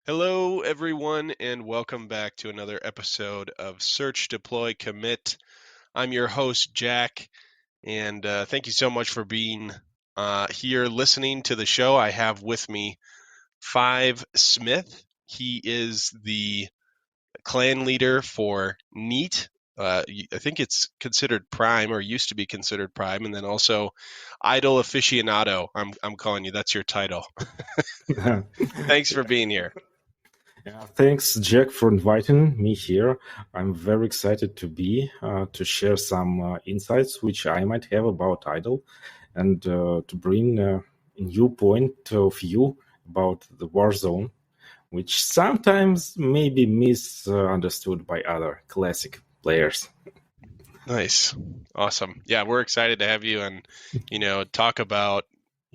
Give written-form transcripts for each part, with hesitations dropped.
Hello, everyone, and welcome back to another episode of Search, Deploy, Commit. I'm your host, Jack, and thank you so much for being here listening to the show. I have with me FiveSmith. He is the clan leader for Neat. I think it's considered Prime, or used to be considered Prime, and then also Idle Aficionado. I'm calling you. That's your title. Thanks for being here. Yeah, thanks, Jack, for inviting me here. I'm very excited to share some insights which I might have about Idle, and to bring a new point of view about the Warzone, which sometimes may be misunderstood by other classic players. Nice. Awesome. Yeah, we're excited to have you and, talk about,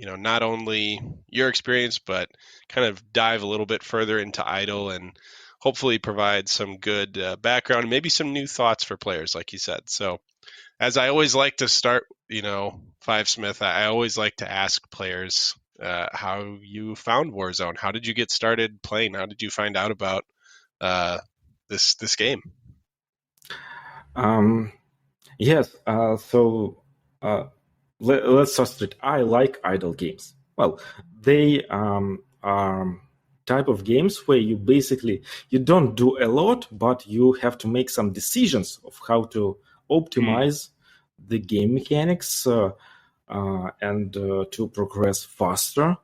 not only your experience, but kind of dive a little bit further into Idle and hopefully provide some good background and maybe some new thoughts for players, like you said. So, as I always like to start, FiveSmith, I always like to ask players how you found Warzone. How did you get started playing? How did you find out about this game? Yes, let's start straight. I like idle games. Well, they are type of games where you don't do a lot, but you have to make some decisions of how to optimize the game mechanics and to progress faster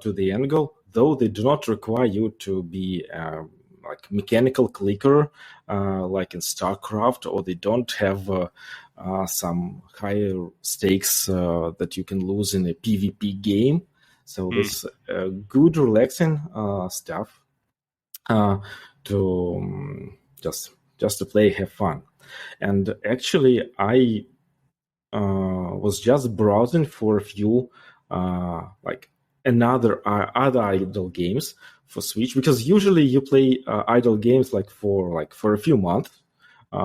to the end goal. Though they do not require you to be like mechanical clicker like in StarCraft, or they don't have some higher stakes that you can lose in a PvP game. So this good relaxing stuff to just to play, have fun. And actually, I was just browsing for a few like other idle games for Switch, because usually you play idle games for a few months,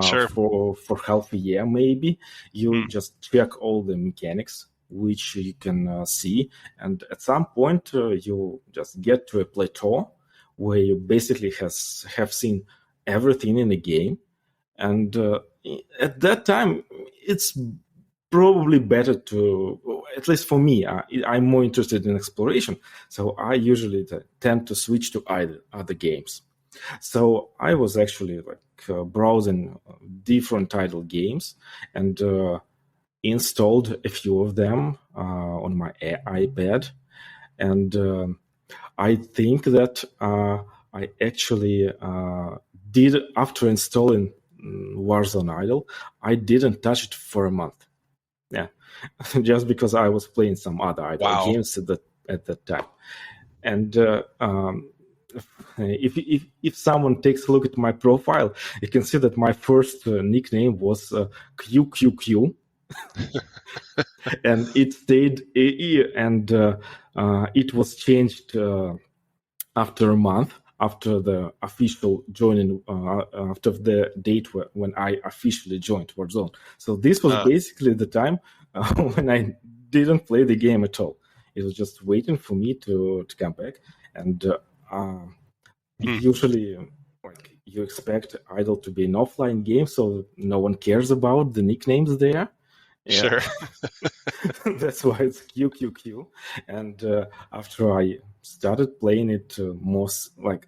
Sure. for half a year maybe. You just check all the mechanics which you can see, and at some point you just get to a plateau where you basically have seen everything in the game, and at that time it's probably better to, at least for me, I'm more interested in exploration, so I usually tend to switch to other games. So I was actually browsing different title games, and installed a few of them on my iPad, and I think that I actually did, after installing Warzone Idle, I didn't touch it for a month. Yeah, just because I was playing some other idle games at that time. And if someone takes a look at my profile, you can see that my first nickname was QQQ. And it stayed a year, and it was changed after a month, after the official joining, after the date when I officially joined Warzone. So this was basically the time when I didn't play the game at all. It was just waiting for me to come back. And usually, you expect Idle to be an offline game, so no one cares about the nicknames there. Yeah. Sure. That's why it's QQQ. And after I started playing it,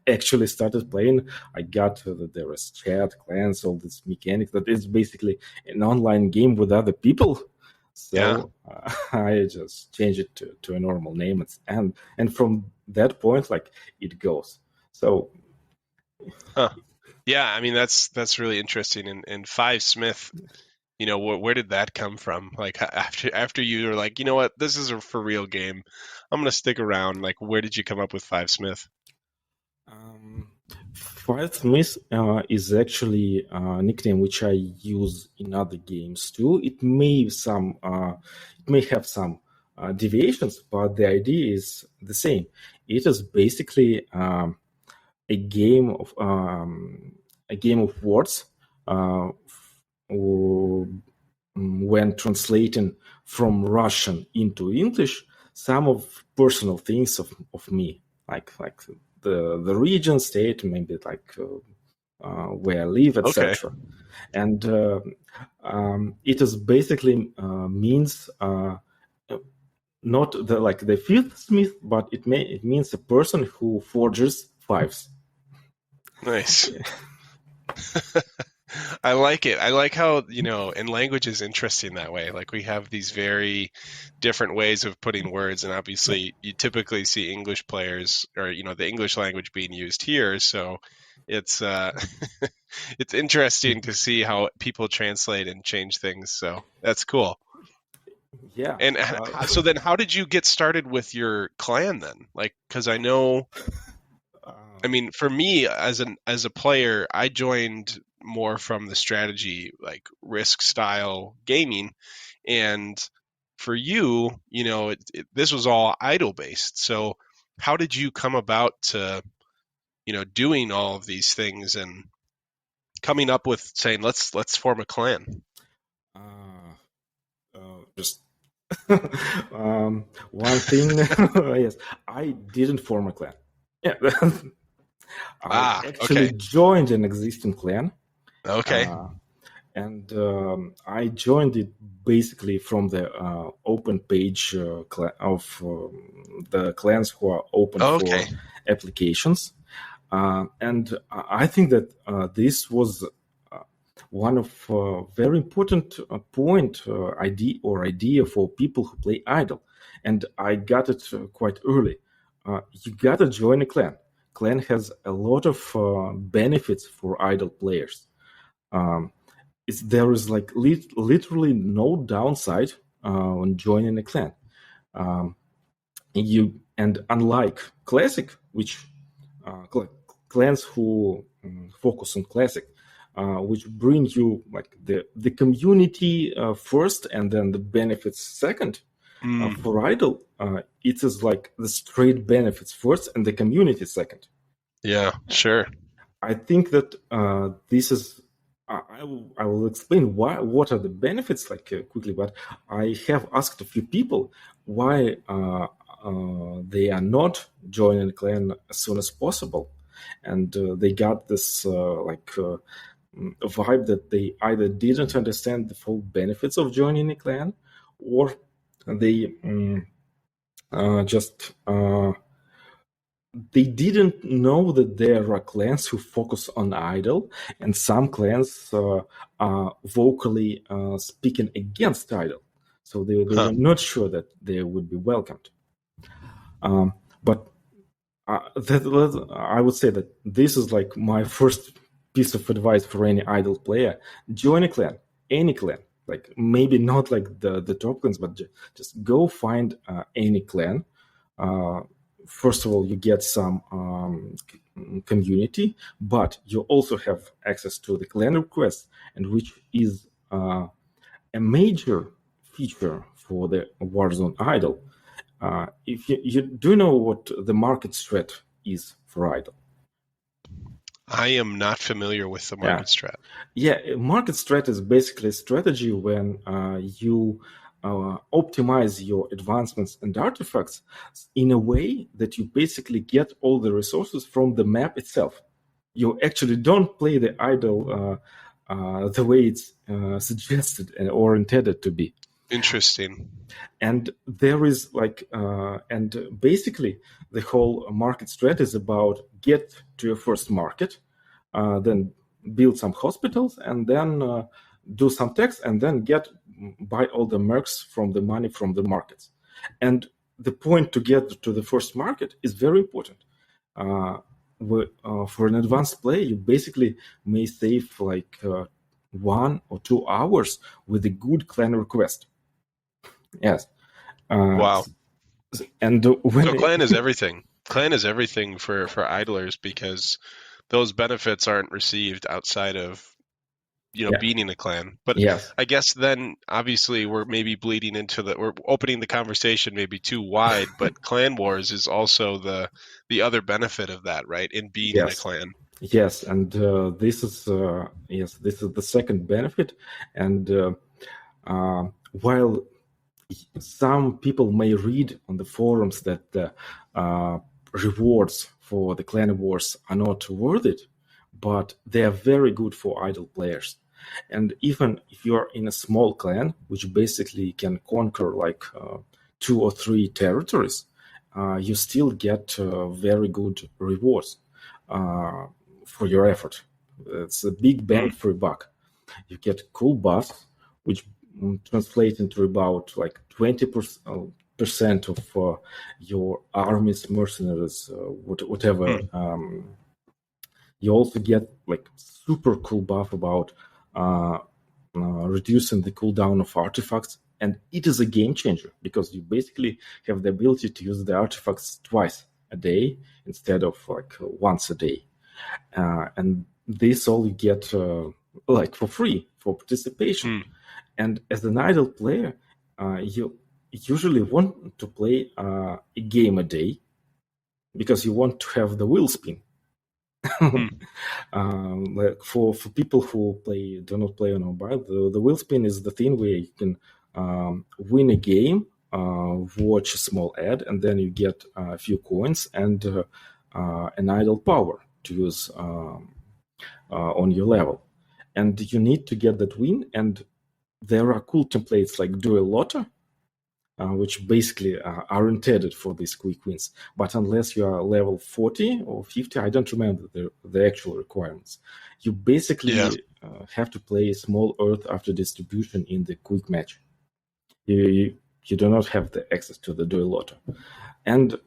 actually started playing, I got that there is chat, clans, all this mechanics, that is basically an online game with other people. So I just changed it to a normal name, and from that point, it goes. So yeah, I mean that's really interesting. And FiveSmith, where did that come from? Like after you were like, you know what, this is a for real game, I'm gonna stick around. Like, where did you come up with FiveSmith? FiveSmith is actually a nickname which I use in other games too. It may have some deviations, but the idea is the same. It is basically a game of words when translating from Russian into English, some of personal things of me, like the region, state, maybe like where I live, etc. Okay. And it is basically means not the FiveSmith, but it means a person who forges fives. Nice. I like it. I like how, and language is interesting that way. Like we have these very different ways of putting words, and obviously you typically see English players or, the English language being used here. So it's it's interesting to see how people translate and change things. So that's cool. Yeah. And so then how did you get started with your clan then? Like, because I know, I mean, for me as a player, I joined more from the strategy, like risk style gaming, and for you, this was all idle based. So how did you come about to, doing all of these things and coming up with saying let's form a clan? Just one thing. Yes, I didn't form a clan. Yeah. I actually Okay. joined an existing clan. Okay. And I joined it basically from the open page of the clans who are open Okay. for applications. And I think that this was one of very important idea for people who play idle. And I got it quite early. You gotta join a clan. Clan has a lot of benefits for idle players. There is like literally no downside on joining a clan. And unlike classic, which clans who focus on classic, which bring you like the community first and then the benefits second. For idle, it is like the straight benefits first and the community second. Yeah, sure. I think that this is. I will explain what are the benefits quickly, but I have asked a few people why they are not joining a clan as soon as possible, and they got this vibe that they either didn't understand the full benefits of joining a clan, or they just they didn't know that there are clans who focus on idle, and some clans are vocally speaking against idle. So they were not sure that they would be welcomed. But I would say that this is like my first piece of advice for any idle player: join a clan, any clan. Like maybe not like the top clans, but just go find any clan. First of all, you get some community, but you also have access to the clan requests, and which is a major feature for the Warzone Idle. If you do know what the market strat is for Idle. I am not familiar with the market strat. Yeah, market strat is basically a strategy when you optimize your advancements and artifacts in a way that you basically get all the resources from the map itself. You actually don't play the idle the way it's suggested or intended to be. Interesting. And there is and basically the whole market strat is about get to your first market, then build some hospitals, and then do some tax, and then buy all the mercs from the money from the markets. And the point to get to the first market is very important. For an advanced play, you basically may save 1 or 2 hours with a good clan request. Yes. Wow. And so clan is everything. Clan is everything for idlers, because those benefits aren't received outside of being a clan. But yes. I guess then obviously we're maybe bleeding into we're opening the conversation maybe too wide, but clan wars is also the other benefit of that, right? In being in a clan. Yes, and this is the second benefit. And while some people may read on the forums that rewards for the clan wars are not worth it, but they are very good for idle players. And even if you are in a small clan, which basically can conquer like 2 or 3 territories, you still get very good rewards for your effort. It's a big bang for a buck. You get cool buffs, which translate into about like 20% of your army's mercenaries, whatever. You also get like super cool buff about reducing the cooldown of artifacts, and it is a game changer because you basically have the ability to use the artifacts twice a day instead of like once a day, and this all you get like for free for participation. And as an idle player, you usually want to play a game a day because you want to have the wheel spin. Like for people who do not play on mobile, the wheel spin is the thing where you can win a game, watch a small ad, and then you get a few coins and an idle power to use on your level. And you need to get that win, and there are cool templates like Duel Lotto, which basically are intended for these quick wins. But unless you are level 40 or 50, I don't remember the actual requirements. You basically have to play small Earth after distribution in the quick match. You do not have the access to the Duel Lotto. And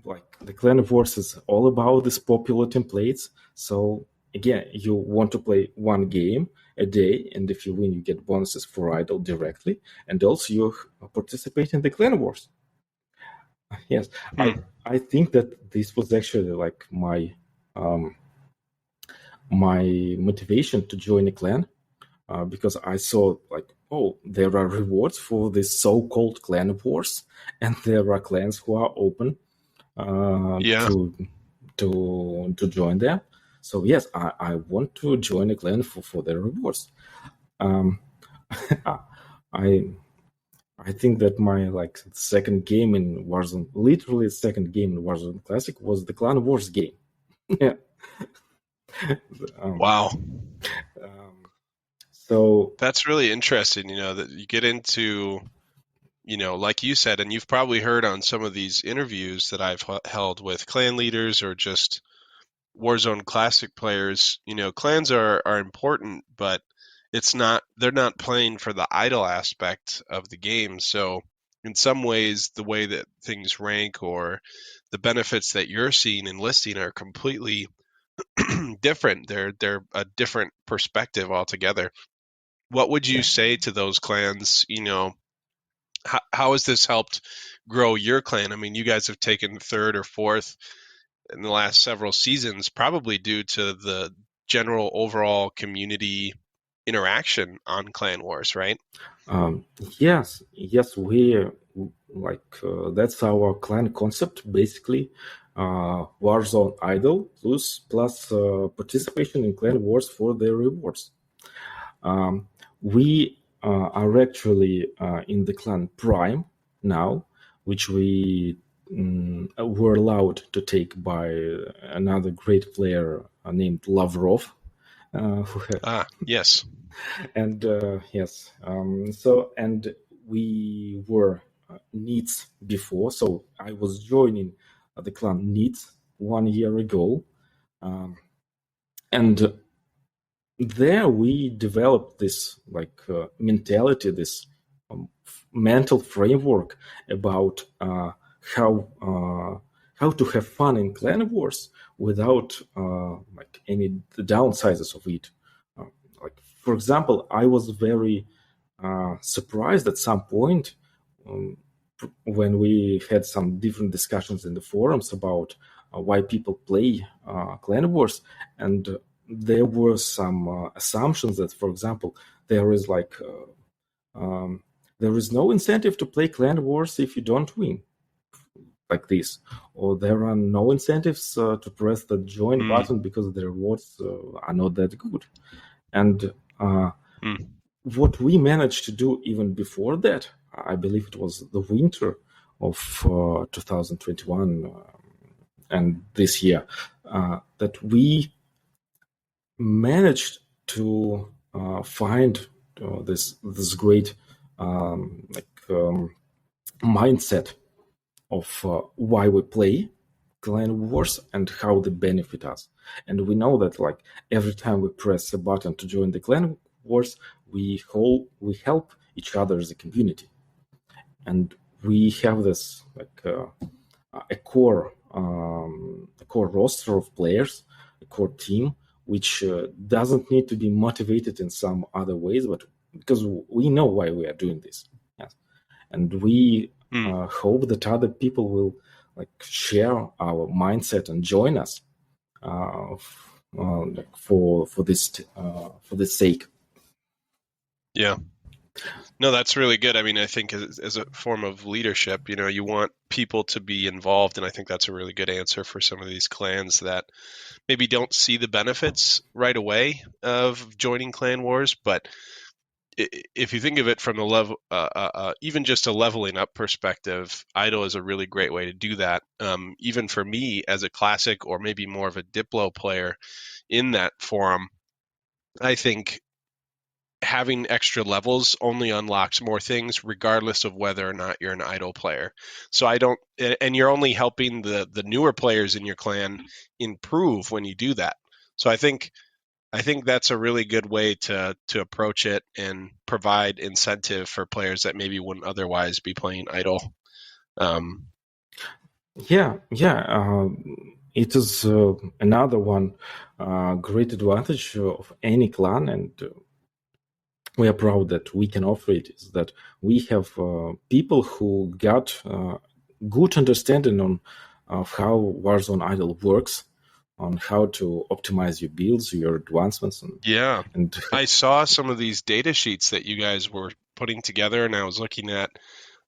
like the Clan Wars is all about these popular templates. So again, you want to play one game a day, and if you win, you get bonuses for idle directly, and also you participate in the Clan Wars. Yes, I think that this was actually like my motivation to join a clan, because I saw like, oh, there are rewards for this so-called Clan Wars, and there are clans who are open to join them. So yes, I want to join a clan for their rewards. I think that my like second game in Warzone, literally second game in Warzone Classic, was the Clan Wars game. Yeah. Wow. So that's really interesting. That you get into, like you said, and you've probably heard on some of these interviews that I've held with clan leaders or just Warzone Classic players, clans are important, but they're not playing for the idle aspect of the game. So in some ways, the way that things rank or the benefits that you're seeing and listing are completely different. They're a different perspective altogether. What would you say to those clans? How has this helped grow your clan? I mean, you guys have taken third or fourth in the last several seasons, probably due to the general overall community interaction on Clan Wars, right? Yes, we like that's our clan concept basically. Warzone Idle plus participation in Clan Wars for their rewards. We are actually in the clan Prime now, which we were allowed to take by another great player named Lavrov. Yes. And yes, so and we were Needs before, so I was joining the clan Needs 1 year ago, and there we developed this like mentality, this mental framework about how to have fun in Clan Wars without like any downsides of it. Like for example, I was very surprised at some point when we had some different discussions in the forums about why people play Clan Wars, and there were some assumptions that, for example, there is like there is no incentive to play Clan Wars if you don't win, like this, or there are no incentives to press the join button because the rewards are not that good. And what we managed to do even before that, I believe it was the winter of 2021, and this year, that we managed to find this great mindset of why we play clan wars and how they benefit us. And we know that like every time we press a button to join the clan wars, we help each other as a community, and we have this like a core roster of players, a core team, which doesn't need to be motivated in some other ways, but because we know why we are doing this. Yes. And we hope that other people will like share our mindset and join us for this sake. Yeah. No, that's really good. I mean, I think as a form of leadership, you want people to be involved, and I think that's a really good answer for some of these clans that maybe don't see the benefits right away of joining clan wars, but if you think of it from the level, even just a leveling up perspective, Idle is a really great way to do that. Even for me as a classic or maybe more of a Diplo player in that forum, I think having extra levels only unlocks more things regardless of whether or not you're an Idle player. So and you're only helping the newer players in your clan improve when you do that. So I think that's a really good way to approach it and provide incentive for players that maybe wouldn't otherwise be playing Idle. It is another one great advantage of any clan, and we are proud that we can offer it, is that we have people who got good understanding on how Warzone Idle works, on how to optimize your builds, your advancements. And I saw some of these data sheets that you guys were putting together, and I was looking at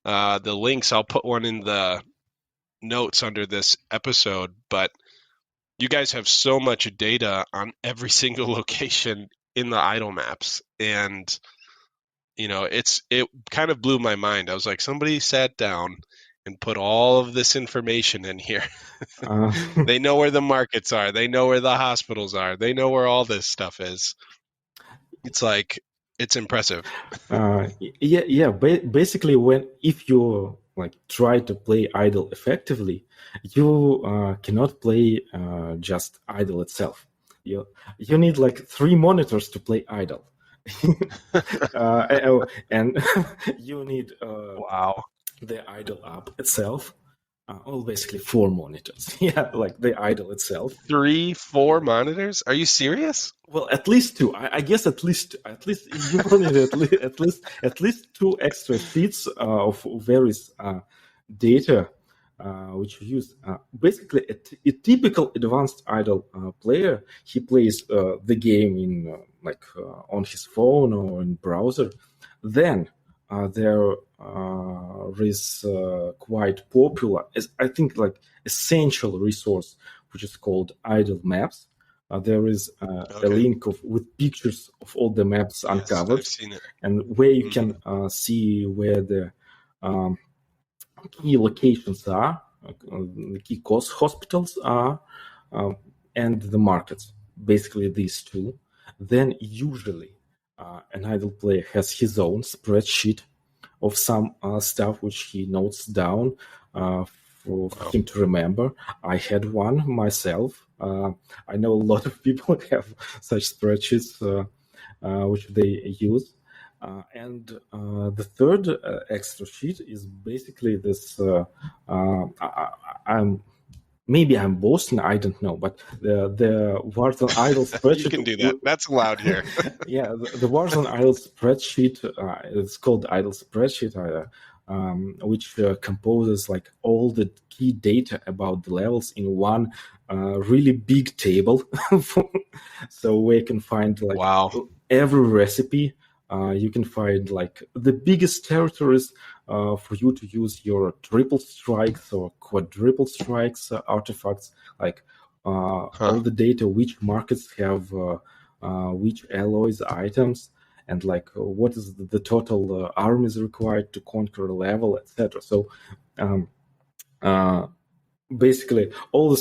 the links. I'll put one in the notes under this episode, but you guys have so much data on every single location in the Idle maps, and it kind of blew my mind. I was like, somebody sat down and put all of this information in here. They know where the markets are. They know where the hospitals are. They know where all this stuff is. It's like, it's impressive. Basically, if you like try to play Idle effectively, you cannot play just Idle itself. You need like 3 monitors to play Idle. And you need the Idle app itself. Basically 4 monitors. Yeah, like the Idle itself. 4 monitors? Are you serious? Well, at least 2. I guess at least you will need at least 2 extra feeds of various data which you use. Basically, a typical advanced Idle player, he plays the game in on his phone or in browser. Then there is quite popular, I think, like essential resource, which is called Idle Maps. There is a link with pictures of all the maps uncovered. I've seen it. And where you can see where the key locations are, the key hospitals are, and the markets. Basically, these 2. Then usually an Idle player has his own spreadsheet of some stuff which he notes down for him to remember. I had one myself. I know a lot of people have such spreadsheets which they use. And the third extra sheet is basically this. Maybe I'm boasting, I don't know, but the Warzone Idle spreadsheet. You can do that. That's allowed here. Yeah, the Warzone Idle spreadsheet. It's called Idle spreadsheet, which composes like all the key data about the levels in one really big table. So we can find like every recipe. You can find like the biggest territories for you to use your triple strikes or quadruple strikes artifacts, like all the data, which markets have which alloys, items, and like what is the total armies required to conquer a level, etc. So basically all the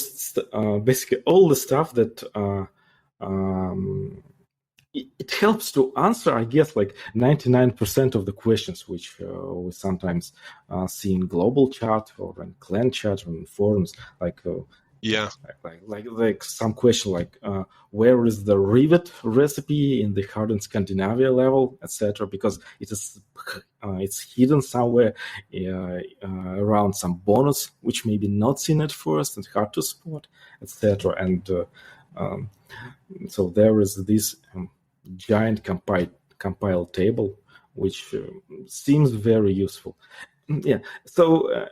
stuff that it helps to answer, I guess, like 99% of the questions which we sometimes see in global chat or in clan chat or in forums, Yeah. like some question like where is the rivet recipe in the hardened Scandinavia level, etc., because it's hidden somewhere around some bonus which may be not seen at first and hard to spot, etc. And so there is this giant compile table which seems very useful. Yeah, so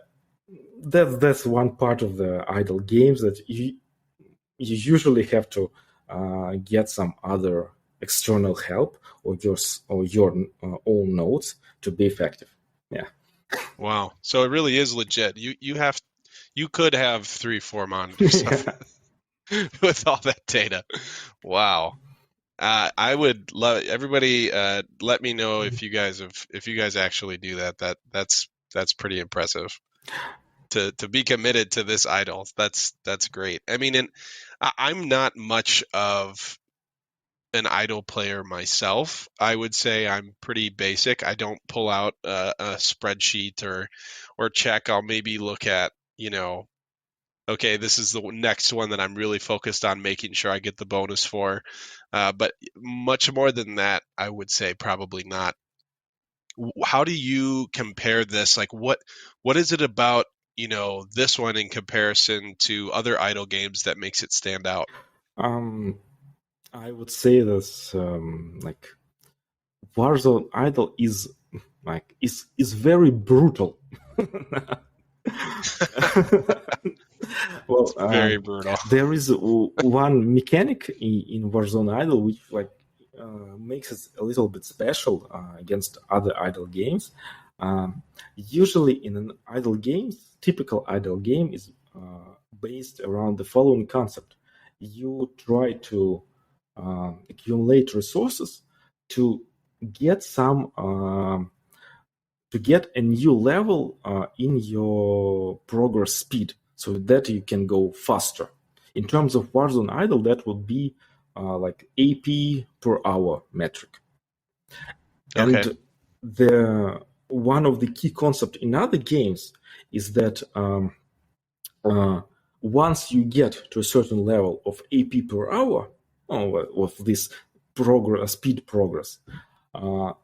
that's one part of the idle games that you usually have to get some other external help or your own notes to be effective. Yeah. Wow. So it really is legit. You could have 3-4 monitors up with all that data. Wow. I would love everybody. Let me know if you guys actually do that. That's pretty impressive. To be committed to this idol, that's great. I mean, and I'm not much of an idle player myself. I would say I'm pretty basic. I don't pull out a spreadsheet or check. I'll maybe look at, okay, this is the next one that I'm really focused on making sure I get the bonus for. But much more than that, I would say probably not. How do you compare this? Like, what is it about, this one in comparison to other idle games that makes it stand out? I would say this like Warzone Idle is very brutal. Well, Very brutal. there is one mechanic in Warzone Idle which makes it a little bit special against other idle games. Usually, in an idle game, typical idle game is based around the following concept: you try to accumulate resources to get to get a new level in your progress speed so that you can go faster. In terms of Warzone Idle, that would be like AP per hour metric. Okay. And one of the key concepts in other games is that once you get to a certain level of AP per hour of this speed progress,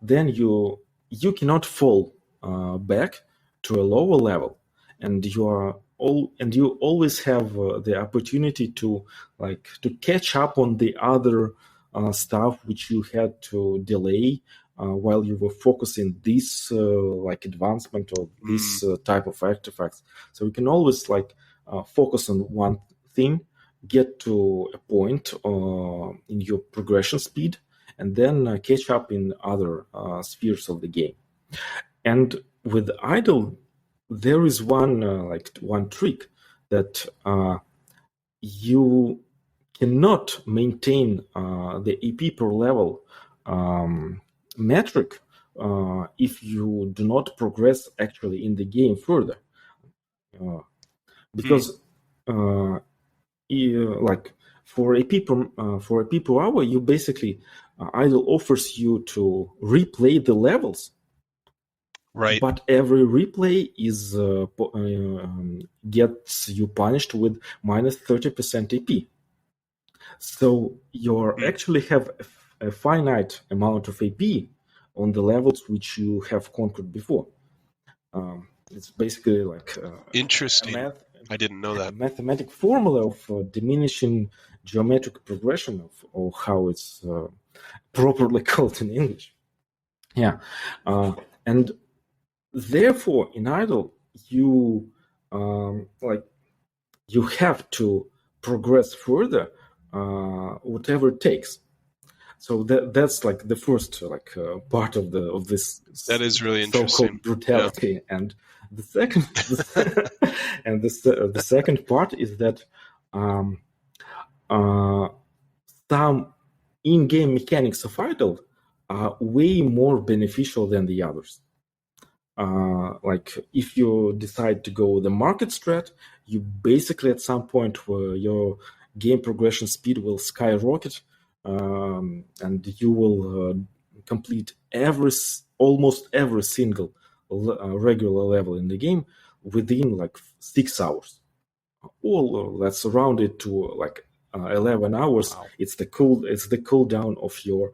then you cannot fall back to a lower level, and you always have the opportunity to catch up on the other stuff which you had to delay while you were focusing this advancement or this type of artifacts. So you can always focus on one thing, get to a point in your progression speed, and then catch up in other spheres of the game. And with idle, there is one trick that you cannot maintain the AP per level metric if you do not progress actually in the game further, because for AP per hour, you basically idle offers you to replay the levels. Right. But every replay is gets you punished with minus 30% AP. So you actually have a finite amount of AP on the levels which you have conquered before. It's basically like interesting. I didn't know that. A mathematic formula of diminishing geometric progression or how it's properly called in English. Yeah, and therefore in idle you you have to progress further, whatever it takes. So that's like the first part of this. That is really interesting. So-called brutality, yeah. And the second and the second part is that some in-game mechanics of idle are way more beneficial than the others. like if you decide to go the market strat, you basically at some point where your game progression speed will skyrocket, and you will complete almost every single regular level in the game within like 6 hours. Or let's round it to like 11 hours. Wow. It's the cooldown of your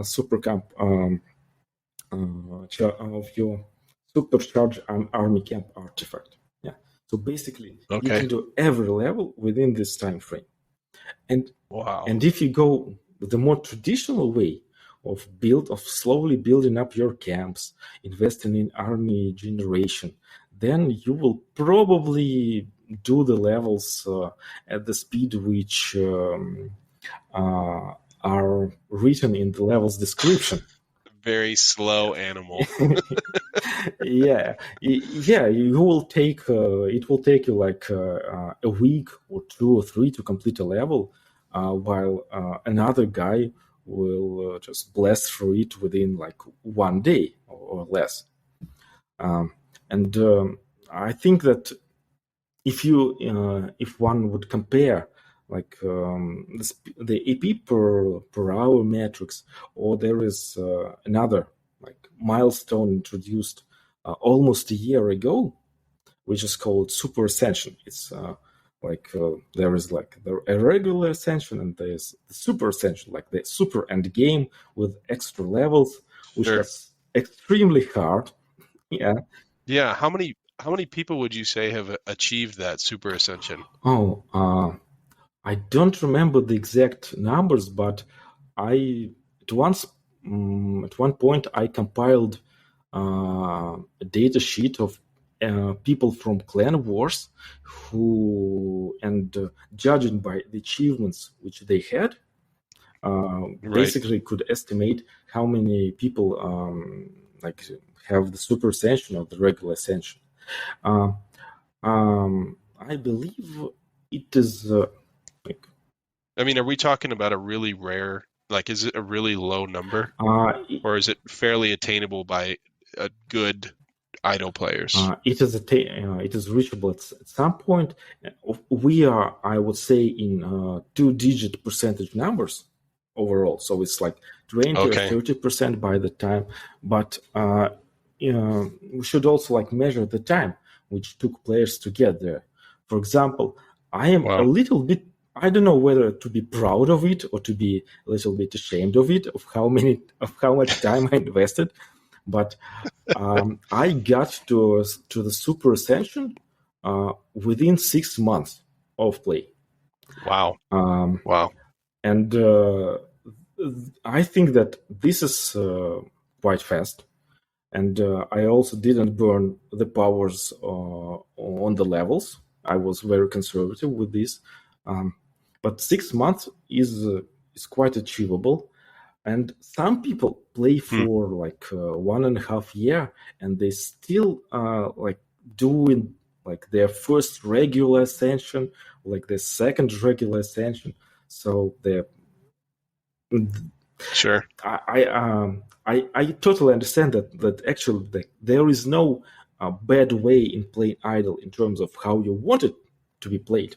super camp of your supercharged army camp artifact. Yeah. So basically, you can do every level within this time frame. And Wow. and if you go the more traditional way of slowly building up your camps, investing in army generation, then you will probably do the levels at the speed which are written in the levels description. Very slow animal. yeah, you will take it will take you like a week or 2 or 3 to complete a level, while another guy will just blast through it within like 1 day or less. And I think that if one would compare like the EP per hour metrics, or there is another like milestone introduced almost a year ago, which is called Super Ascension. It's there is like a regular Ascension and there's the Super Ascension, like the super end game with extra levels, which Sure. is extremely hard. Yeah. Yeah. How many people would you say have achieved that super ascension? Oh, I don't remember the exact numbers, but at one point I compiled a data sheet of people from Clan Wars judging by the achievements which they had, basically could estimate how many people like have the super ascension or the regular ascension. I believe it is like. I mean, are we talking about a really rare, like, is it a really low number, or is it fairly attainable by a good idle players? It is reachable at some point. We are, I would say, in 2-digit percentage numbers overall. So it's like 20 or 30% by the time. But we should also like measure the time which took players to get there. For example, I am a little bit. I don't know whether to be proud of it or to be a little bit ashamed of it, of how much time I invested. But I got to the Super Ascension within 6 months of play. Wow. Wow. And I think that this is quite fast. And I also didn't burn the powers on the levels. I was very conservative with this. But 6 months is quite achievable. And some people play for like 1.5 years, and they still like doing like their first regular ascension, like their second regular ascension. So they're sure. I totally understand that actually there is no bad way in playing idle in terms of how you want it to be played.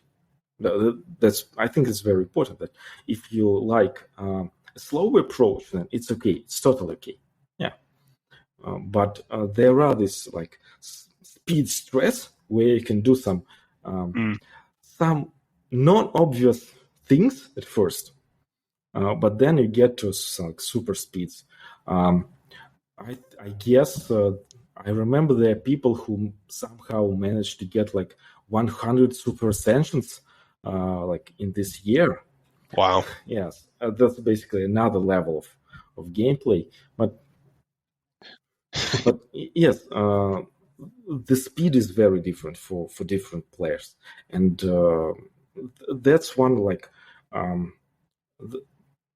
I think it's very important that if you like a slow approach, then it's okay. It's totally okay. Yeah. But there are this like speed stress where you can do some non-obvious things at first, but then you get to like super speeds. I guess I remember there are people who somehow managed to get like 100 super ascensions like in this year. Wow. Yes, that's basically another level of gameplay. But yes, the speed is very different for different players, and that's one like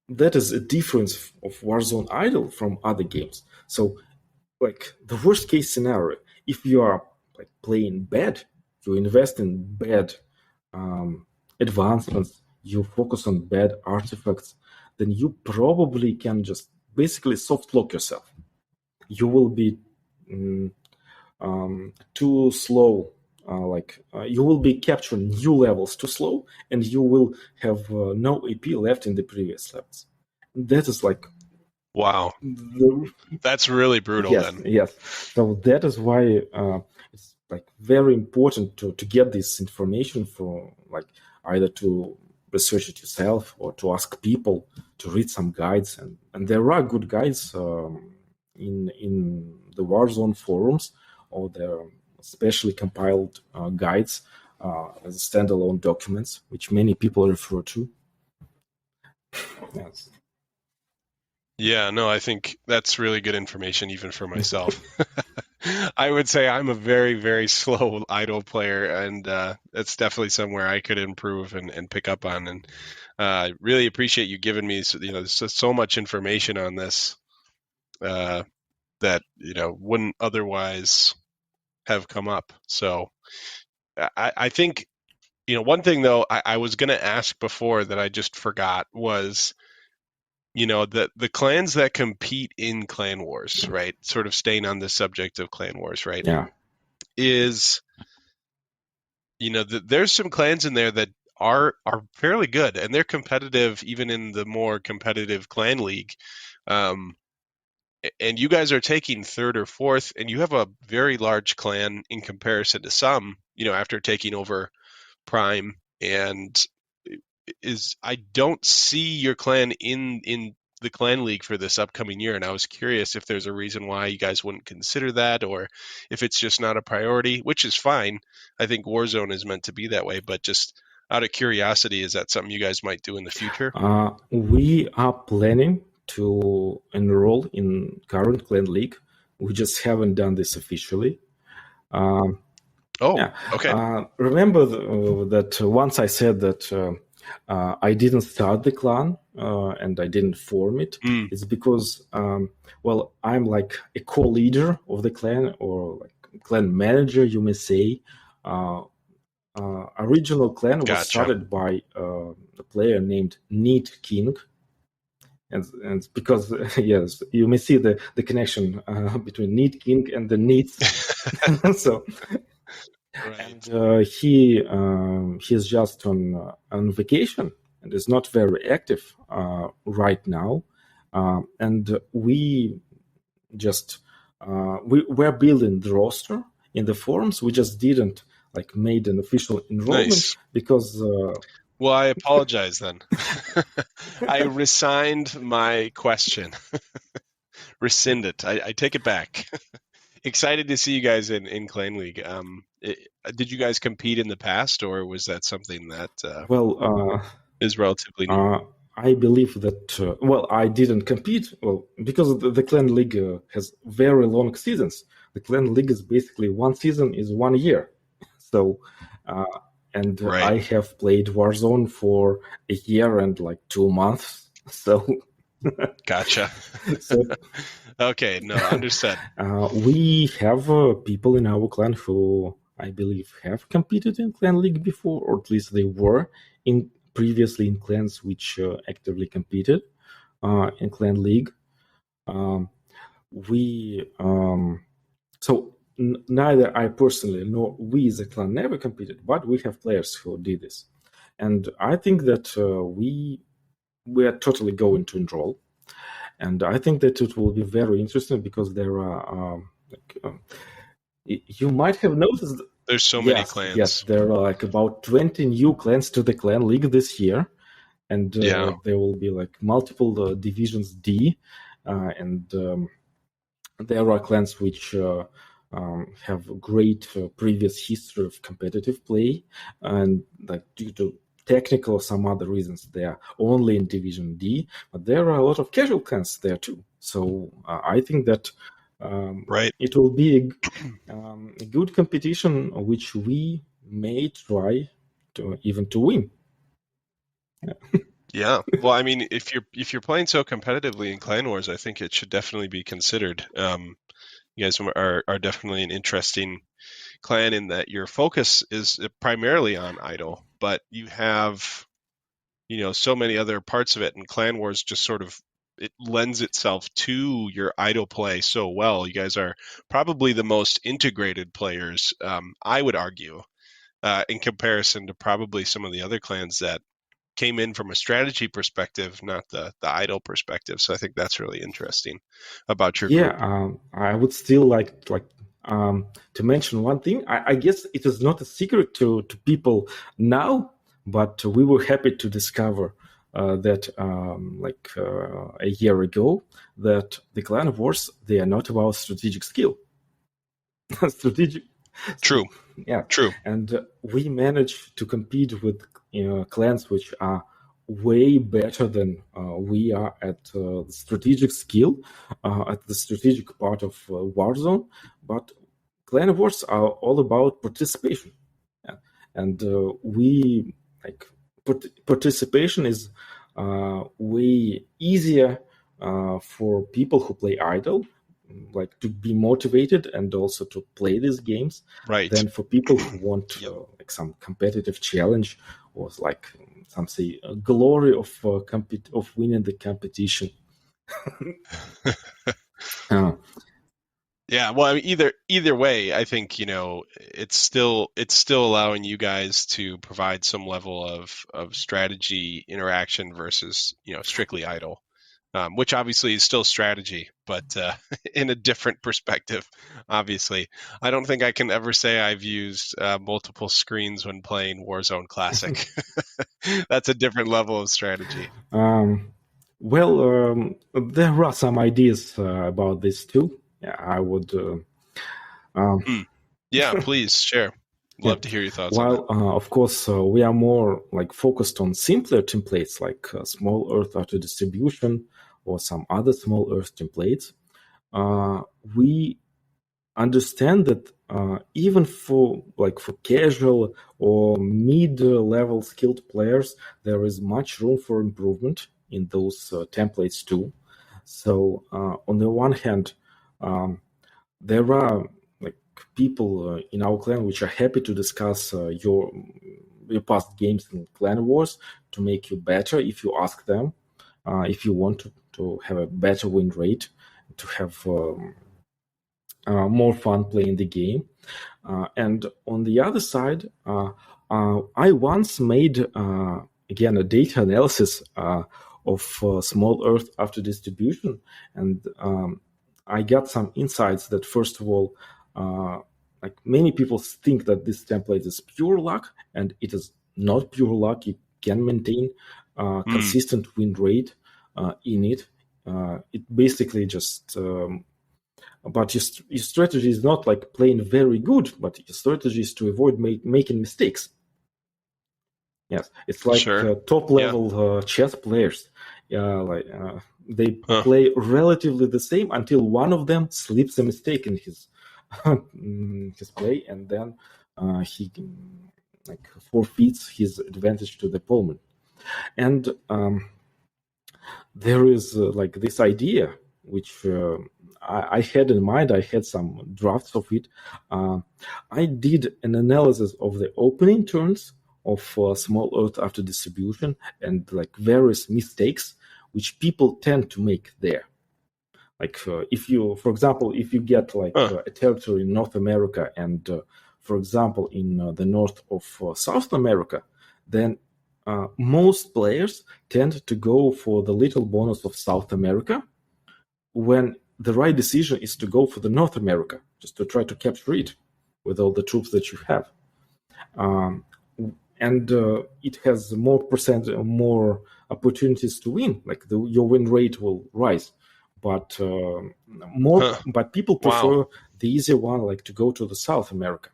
that is a difference of Warzone Idle from other games. So, like the worst case scenario, if you are like playing bad, you invest in bad advancements, you focus on bad artifacts, then you probably can just basically soft lock yourself. You will be too slow. You will be capturing new levels too slow, and you will have no AP left in the previous levels. That is like Wow. the, That's really brutal yes, then. yes. So that is why it's like very important to get this information for like either to research it yourself or to ask people to read some guides, and there are good guides in the Warzone forums, or there are specially compiled guides as standalone documents, which many people refer to. Yes. Yeah, no, I think that's really good information even for myself. I would say I'm a very, very slow idle player, and that's definitely somewhere I could improve and pick up on. And really appreciate you giving me, so much information on this that wouldn't otherwise have come up. So I think one thing though I was going to ask before that I just forgot was the clans that compete in clan wars, right? Sort of staying on the subject of clan wars, right? Yeah. Is there's some clans in there that are fairly good and they're competitive even in the more competitive clan league. Um, and you guys are taking third or fourth, and you have a very large clan in comparison to some, after taking over Prime. And I don't see your clan in the clan league for this upcoming year, and I was curious if there's a reason why you guys wouldn't consider that, or if it's just not a priority, which is fine. I think Warzone is meant to be that way, but just out of curiosity, is that something you guys might do in the future? We are planning to enroll in current clan league. We just haven't done this officially. Yeah. Okay. Remember that once I said that I didn't start the clan and I didn't form it. It's because, I'm like a co-leader of the clan, or like clan manager, you may say. Original clan was Gotcha. started by a player named Need King. And because yes, you may see the connection between Need King and the needs. So Right. and he's just on vacation and is not very active right now. And we just we're building the roster in the forums. We just didn't like made an official enrollment Nice. because Well, I apologize then. I resigned my question. Rescind it. I take it back. Excited to see you guys in Clan League. Did you guys compete in the past, or was that something that is relatively new? I believe that I didn't compete because the clan league has very long seasons. The clan league is basically one season is 1 year. So Right. I have played Warzone for a year and like 2 months. So Gotcha. so Okay, no, understood. we have people in our clan who I believe have competed in clan league before, or at least they were previously in clans which actively competed in clan league. So neither I personally nor we as a clan never competed, but we have players who did this, and I think that we are totally going to enroll, and I think that it will be very interesting because there are you might have noticed. There's so many clans. Yes, there are like about 20 new clans to the clan league this year, and there will be like multiple divisions D, and there are clans which have great previous history of competitive play, and like due to technical or some other reasons they are only in division D, but there are a lot of casual clans there too. So I think that right, it will be a good competition which we may try to win. Yeah. Well, I mean, if you're playing so competitively in Clan Wars, I think it should definitely be considered. You guys are definitely an interesting clan in that your focus is primarily on idle, but you have so many other parts of it, and Clan Wars just sort of it lends itself to your idle play so well. You guys are probably the most integrated players, I would argue, in comparison to probably some of the other clans that came in from a strategy perspective, not the idle perspective. So I think that's really interesting about your group. I would still to mention one thing. I guess it is not a secret to people now, but we were happy to discover that a year ago that the clan wars, they are not about strategic skill. strategic True. Yeah, true. And we managed to compete with clans which are way better than we are at strategic skill, at the strategic part of Warzone. But clan wars are all about participation, and we participation is way easier for people who play idle, like to be motivated and also to play these games, right, than for people who want some competitive challenge or some say glory of of winning the competition. Yeah, well, I mean, either way, I think it's still allowing you guys to provide some level of strategy interaction versus strictly idle, which obviously is still strategy, but in a different perspective. Obviously, I don't think I can ever say I've used multiple screens when playing Warzone Classic. That's a different level of strategy. Well, there are some ideas about this too. Yeah, I would. Yeah, please share. Love to hear your thoughts on that. While, of course, we are more focused on simpler templates like small Earth auto distribution or some other small Earth templates. We understand that even for casual or mid-level skilled players, there is much room for improvement in those templates too. So on the one hand, there are people in our clan which are happy to discuss your past games in clan wars to make you better if you ask them, if you want to have a better win rate, to have more fun playing the game. And on the other side, I once made again a data analysis of small Earth after distribution, and I got some insights that first of all, many people think that this template is pure luck, and it is not pure luck. You can maintain consistent win rate in it. It basically just but your strategy is not playing very good, but your strategy is to avoid making mistakes. Yes, it's like Sure. top level chess players. They play relatively the same until one of them slips a mistake in his his play, and then he forfeits his advantage to the opponent. And there is this idea which I had in mind. I had some drafts of it. I did an analysis of the opening turns of small Earth after distribution and various mistakes which people tend to make there. If you, for example, if you get a territory in North America and, for example, in the north of South America, then most players tend to go for the little bonus of South America, when the right decision is to go for the North America, just to try to capture it with all the troops that you have. And it has more opportunities to win. Your win rate will rise, but but people prefer the easier one, to go to the South America.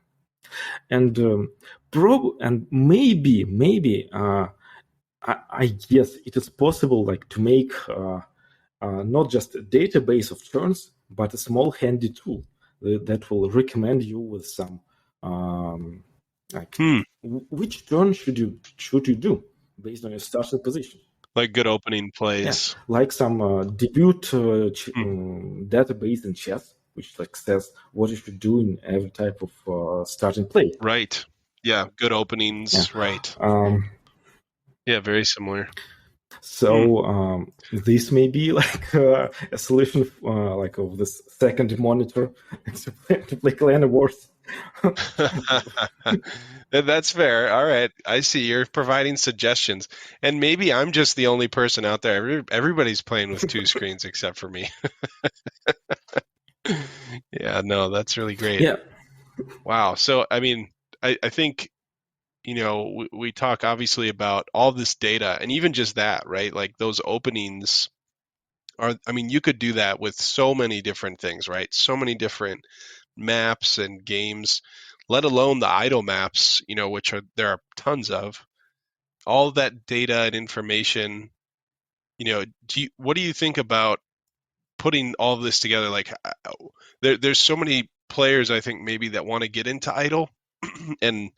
And maybe I guess it is possible to make not just a database of turns, but a small handy tool that will recommend you with some which turn should you do based on your starting position. Like good opening plays. Yeah. Some debut database in chess, which says what you should do in every type of starting play. Right. Yeah. Good openings. Yeah. Right. Yeah. Very similar. So this may be like a solution, like of this second monitor to play Clan Wars. That's fair. All right. I see you're providing suggestions. And maybe I'm just the only person out there. Everybody's playing with two screens except for me. Yeah, no, that's really great. Yeah. Wow. So, I mean, I think, we talk obviously about all this data and even just that, right? Like those openings you could do that with so many different things, right? So many different maps and games, let alone the idle maps, which there are tons of. All of that data and information, what do you think about putting all of this together? Like, there's so many players I think maybe that want to get into idle, and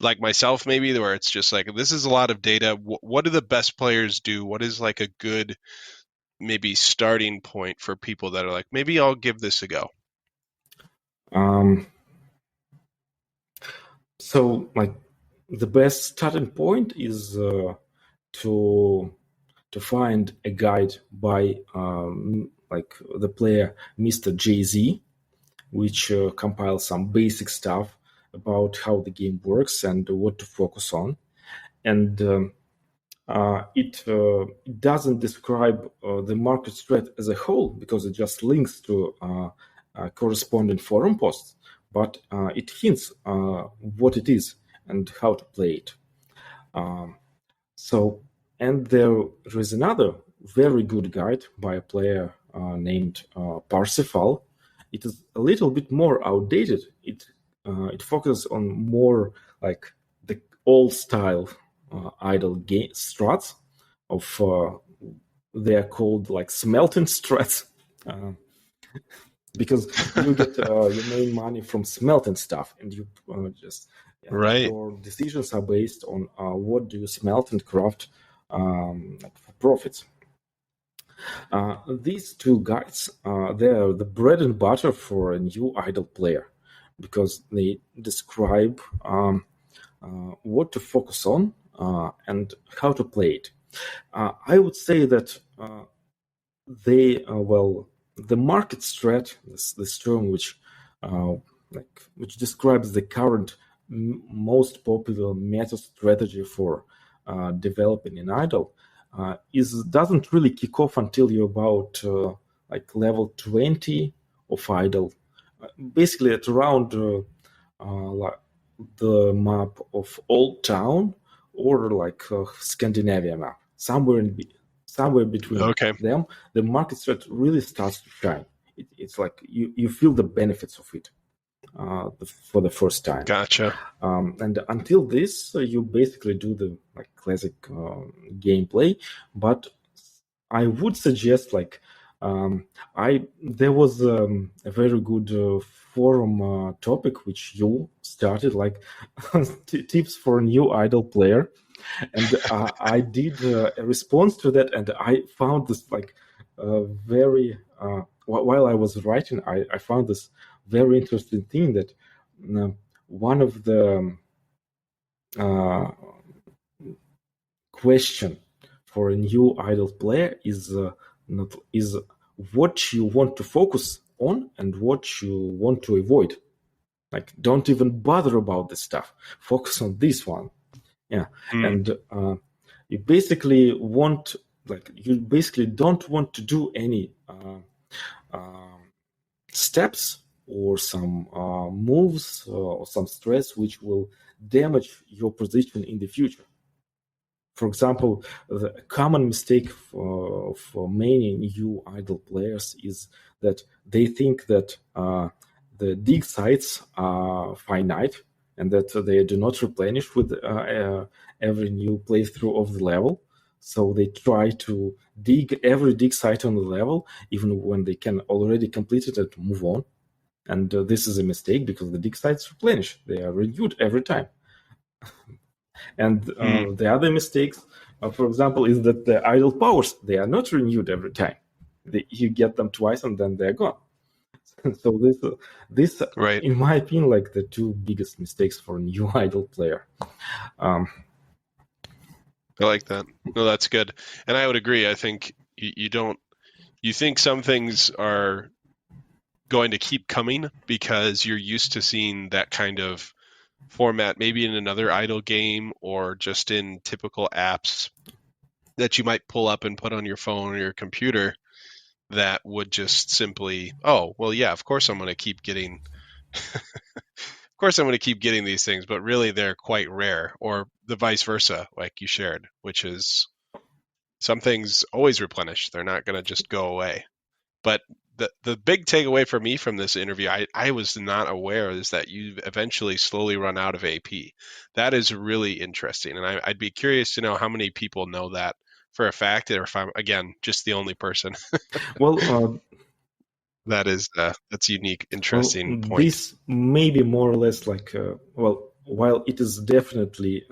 like myself maybe where it's just like this is a lot of data. What do the best players do? What is like a good maybe starting point for people that are like maybe I'll give this a go? So like the best starting point is to find a guide by like the player Mr. Jay-Z, which compiles some basic stuff about how the game works and what to focus on. And it doesn't describe the market strat as a whole because it just links to corresponding forum posts, but it hints what it is and how to play it. And there is another very good guide by a player named Parsifal. It is a little bit more outdated. It focuses on more like the old style idle game strats of they are called like smelting strats because you get your main money from smelting stuff, and you Right. your decisions are based on what do you smelt and craft for profits. These two guides, they are the bread and butter for a new idle player because they describe what to focus on and how to play it. I would say that the market strat, this term which describes the current most popular meta strategy for developing an idle, doesn't really kick off until you're about like level 20 of idle. Basically, at around like the map of Old Town or like Scandinavia map, somewhere between them, the market strat really starts to shine. It's like you feel the benefits of it for the first time. Gotcha. And until this, you basically do the like classic gameplay. But I would suggest like there was a very good forum topic which you started, like tips for a new idle player, and I did a response to that, and I found this like very while I was writing, I found this very interesting thing that one of the question for a new idle player is what you want to focus on and what you want to avoid. Like, don't even bother about this stuff. Focus on this one. Yeah, and you basically don't want to do any steps or some moves or some stress which will damage your position in the future. For example, the common mistake for many new idle players is that they think that the dig sites are finite and that they do not replenish with every new playthrough of the level. So they try to dig every dig site on the level, even when they can already complete it and move on. And this is a mistake because the dig sites replenish. They are renewed every time. And the other mistakes, for example, is that the idle powers, they are not renewed every time. You get them twice and then they're gone. So this right. in my opinion, like the two biggest mistakes for a new idle player. I like that. No, that's good. And I would agree. I think you think some things are going to keep coming because you're used to seeing that kind of format, maybe in another idle game or just in typical apps that you might pull up and put on your phone or your computer that would just simply, oh, well, yeah, of course I'm going to keep getting these things, but really they're quite rare, or the vice versa, like you shared, which is some things always replenish. They're not going to just go away. But the big takeaway for me from this interview, I was not aware, is that you eventually slowly run out of AP. That is really interesting, and I'd be curious to know how many people know that for a fact, or if I'm again just the only person. Well, That's unique, well, interesting point. this may be more or less like, well, while it is definitely,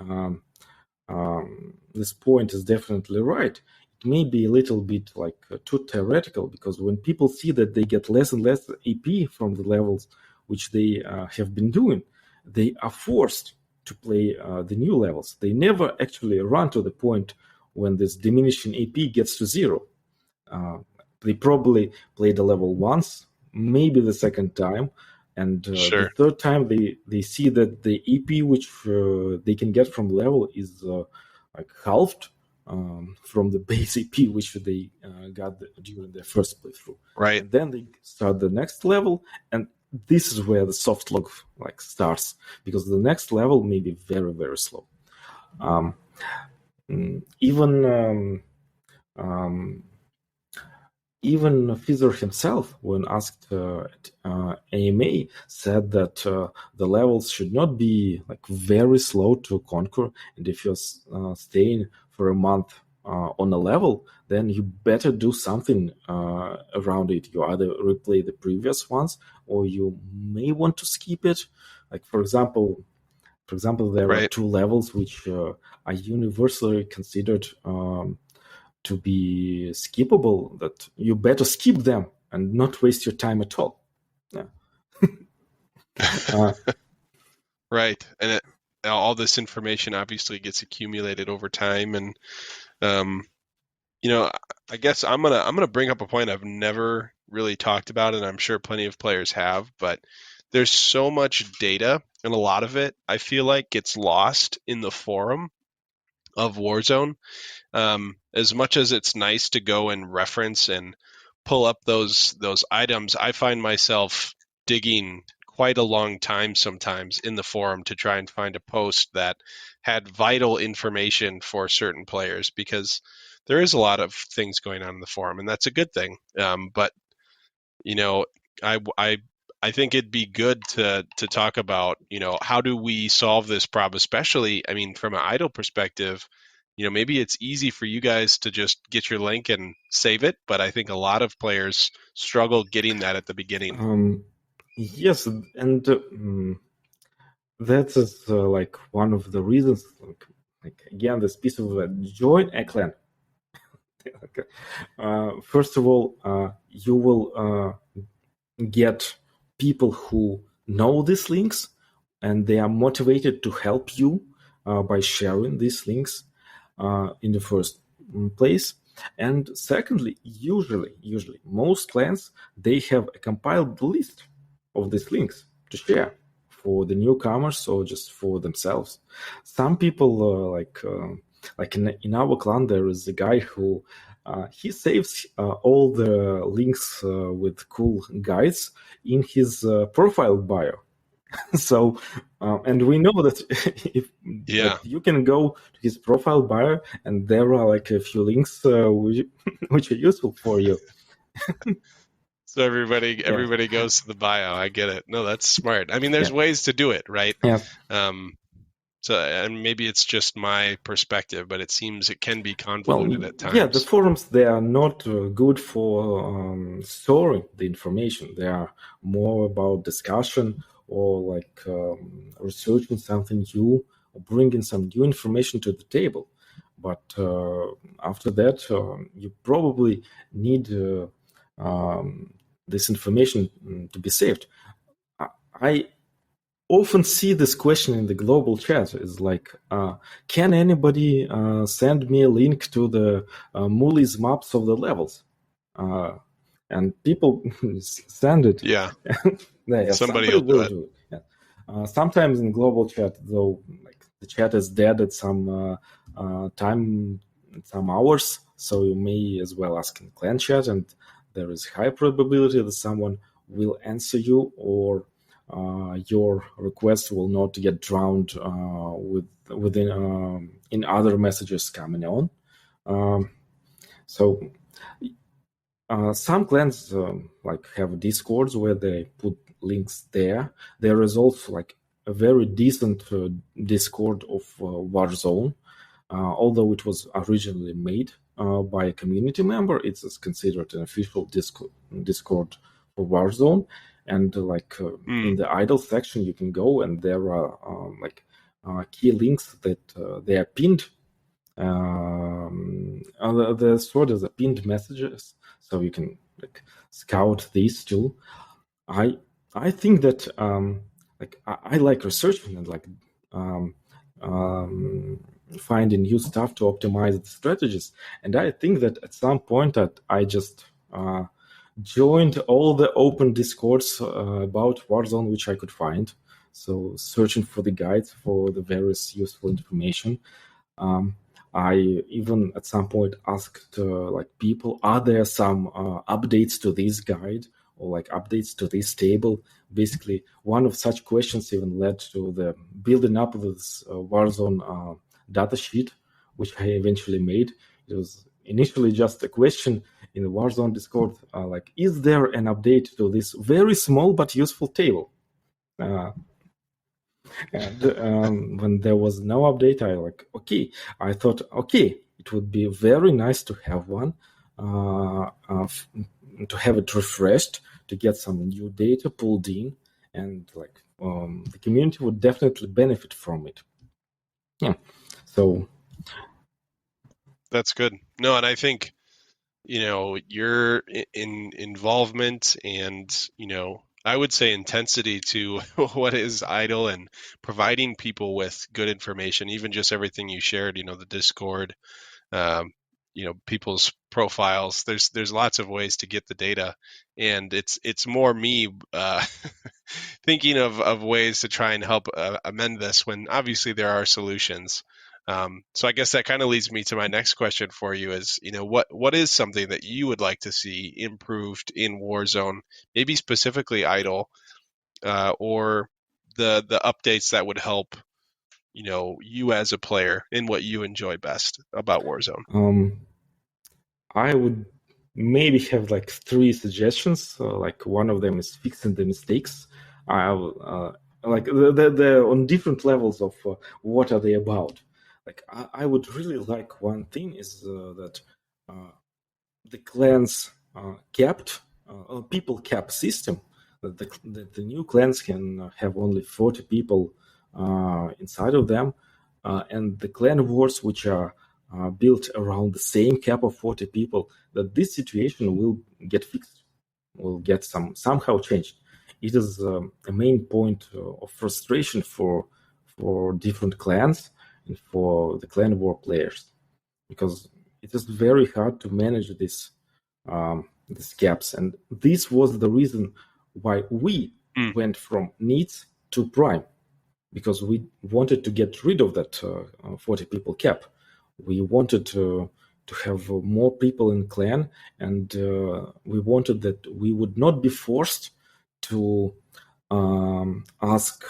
this point is definitely right, it may be a little bit like too theoretical, because when people see that they get less and less AP from the levels which they have been doing, they are forced to play the new levels. They never actually run to the point when this diminishing AP gets to zero. They probably play the level once, maybe the second time, and the Sure. third time they see that the EP which they can get from level is like halved from the base EP which they got during their first playthrough. Right. And then they start the next level, and this is where the soft log like starts, because the next level may be very, very slow. Even even Fizer himself, when asked at AMA, said that the levels should not be like very slow to conquer, and if you're staying for a month on a level, then you better do something around it. You either replay the previous ones, or you may want to skip it. Like for example, there are Right. two levels which are universally considered to be skippable, that you better skip them and not waste your time at all. Yeah. Right. And all this information obviously gets accumulated over time, and um, I guess I'm gonna bring up a point I've never really talked about, and I'm sure plenty of players have, but there's so much data, and a lot of it I feel like gets lost in the forum of Warzone. As much as it's nice to go and reference and pull up those items, I find myself digging quite a long time sometimes in the forum to try and find a post that had vital information for certain players, because there is a lot of things going on in the forum, and that's a good thing. But you know, I, I I think it'd be good to talk about, how do we solve this problem, especially, I mean, from an idle perspective. Maybe it's easy for you guys to just get your link and save it, but I think a lot of players struggle getting that at the beginning. Yes, and that is like one of the reasons. Like again, this piece of join a clan. Okay. First of all, you will get people who know these links, and they are motivated to help you by sharing these links in the first place. And secondly, usually most clans, they have a compiled list of these links to share for the newcomers or just for themselves. Some people like in our clan, there is a guy who he saves all the links with cool guides in his profile bio. So, and we know that if Yeah. like you can go to his profile bio, and there are like a few links which are useful for you. So everybody Yeah, everybody goes to the bio. I get it. No, that's smart. I mean, there's yeah, ways to do it, right? yeah. Um, so, and maybe it's just my perspective, but it seems it can be Well, convoluted at yeah, the times. forums, they are not good for storing the information. They are more about discussion, or like researching something new, or bringing some new information to the table. But after that, you probably need this information to be saved. I often see this question in the global chat. Is like, can anybody send me a link to the Mooley's maps of the levels? And people send it. Yeah. Somebody will will do it. do it. Yeah. Sometimes in global chat, though, like the chat is dead at some time, some hours, so you may as well ask in clan chat, and there is high probability that someone will answer you, or your request will not get drowned within in other messages coming on. So some clans like have discords where they put links there. There is also like a very decent discord of Warzone, although it was originally made by a community member. It's considered an official discord for Warzone, and in the idle section you can go, and there are key links that they are pinned. The sort of the pinned messages, so you can like scout these too. I think that I like researching and finding new stuff to optimize the strategies, and I think that at some point that I just joined all the open discords about Warzone which I could find, so searching for the guides for the various useful information. I even at some point asked people, are there some updates to this guide or like updates to this table? Basically, one of such questions even led to the building up of this Warzone datasheet, which I eventually made. It was initially just a question in the Warzone Discord, is there an update to this very small but useful table? And when there was no update, I thought, it would be very nice to have one, to have it refreshed, to get some new data pulled in, and the community would definitely benefit from it. Yeah, so that's good. No, and I think your involvement and I would say intensity to what is idle and providing people with good information, even just everything you shared, the Discord, people's profiles. There's lots of ways to get the data, and it's more me thinking of ways to try and help amend this when obviously there are solutions. So I guess that kind of leads me to my next question for you is, what is something that you would like to see improved in Warzone, maybe specifically idle, or the updates that would help, you as a player in what you enjoy best about Warzone? I would maybe have three suggestions. One of them is fixing the mistakes. I the on different levels of what are they about. I would really like one thing is that the clans capped people cap system. That the new clans can have only 40 people inside of them, and the clan wars which are built around the same cap of 40 people, that this situation will get fixed, will get somehow changed. It is a main point of frustration for different clans and for the clan war players, because it is very hard to manage these gaps, and this was the reason why we went from needs to prime, because we wanted to get rid of that 40 people cap. We wanted to have more people in clan, and we wanted that we would not be forced to ask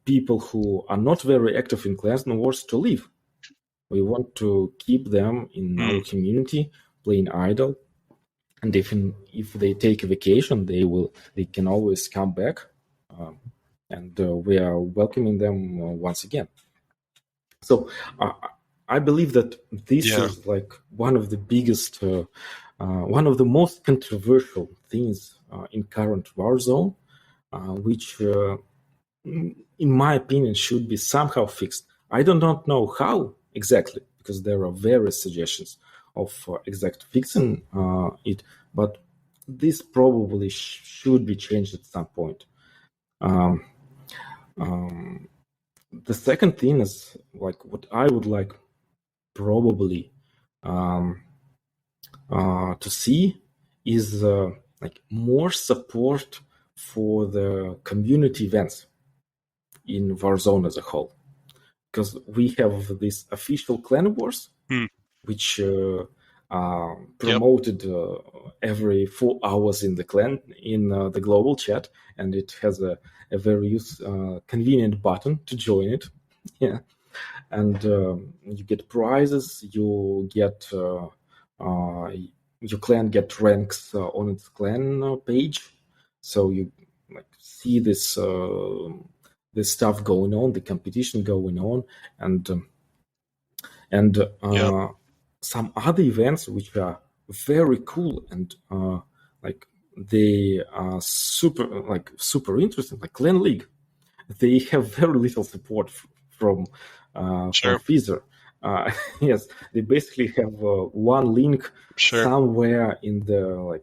people who are not very active in clans wars to leave. We want to keep them in our community playing idle, and if they take a vacation, they can always come back, and we are welcoming them once again. So I believe that this is one of the biggest, one of the most controversial things in current Warzone, which, in my opinion, should be somehow fixed. I do not know how exactly, because there are various suggestions of exact fixing it, but this probably should be changed at some point. The second thing is like what I would like probably to see is like more support for the community events in Warzone as a whole, because we have this official clan wars, which Yep. promoted every 4 hours in the clan in the global chat, and it has a very convenient button to join it. Yeah, and you get prizes, you get your clan get ranks on its clan page, so you like see this stuff going on, the competition going on, and Yep. some other events which are very cool and like they are super interesting, like Clan League. They have very little support from Sure. Fizer. Yes, they basically have one link Sure. somewhere in the